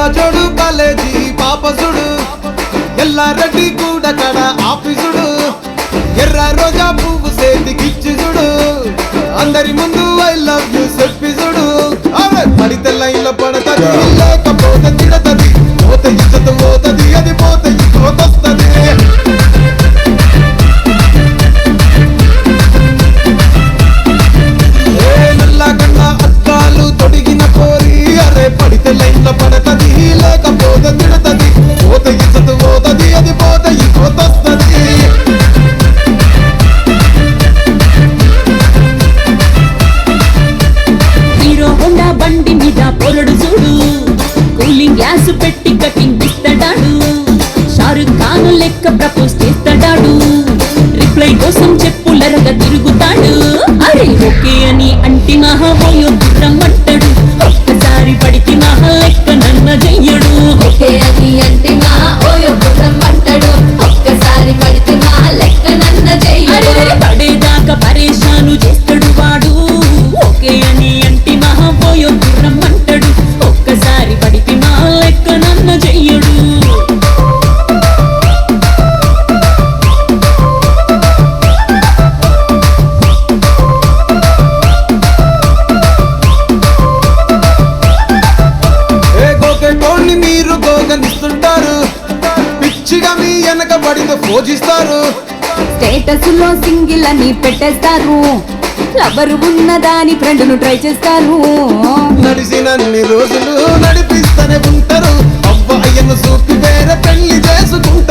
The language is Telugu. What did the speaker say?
ఎల్లా జోడు కాలేజీ పాపసుడు ఎల్లారెడ్డి కూడా కడ ఆఫీసుడు ఎర్ర రోజా పువ్వు సేతికిచ్చి చూడు అందరి ముందు ఐ లవ్ యూ చెప్పి చూడు పడితే లైన్ లో పడతది లేకపోతే తిడతది పోతే ఇజ్జత్ పోతది అది పోతే ఇంకోతొస్తది నల్లగన్న అద్దాలు తొడిగిన కోరి అరే పడితే లైన్ లో పడతది లేకపోతే తిడతది పోతే ఇజ్జత్ పోతది అది పోతే ఇంకోతొస్తది బండి మీద పొరడు చూడు కూలింగ్ గ్యాస్ పెట్టి కటింగ్ ఇస్తాడాడు షారుఖ్ ఖాన్ లెక్క ప్రపోజ్ చేస్తాడాడు రిప్లై కోసం చెప్పులరగా తిరుగుతాడు అరే ఓకే అని అంటి మహాబోయో రమ్మంటాడు ఒక్కసారి పడితే మహా లెక్క నన్న చెయ్యడు ఓకే అని అంటి మహాబోయో రమ్మంటాడు ఒక్కసారి పడితే మహా లెక్క నన్న చెయ్యడు పడేదాకా పరేషాను చేస్తాడు వాడు ఓకే అని అంటి మహాబోయో రమ్మంటాడు ఒక్కసారి పడితే మహా లెక్క నన్న చెయ్యడు మీరు గోగనిస్తుంటారు పిచ్చిగా మీ వెనక పడితే పూజిస్తారు స్టేటస్ లో సింగిల్ అని పెట్టేస్తారు లవరు ఉన్నదాని ఫ్రెండ్ ను ట్రై చేస్తారు నడిచినన్ని రోజులు నడిపిస్తూనే ఉంటారు అబ్బాయిను చూపి వేరే పెళ్లి చేసుకుంటారు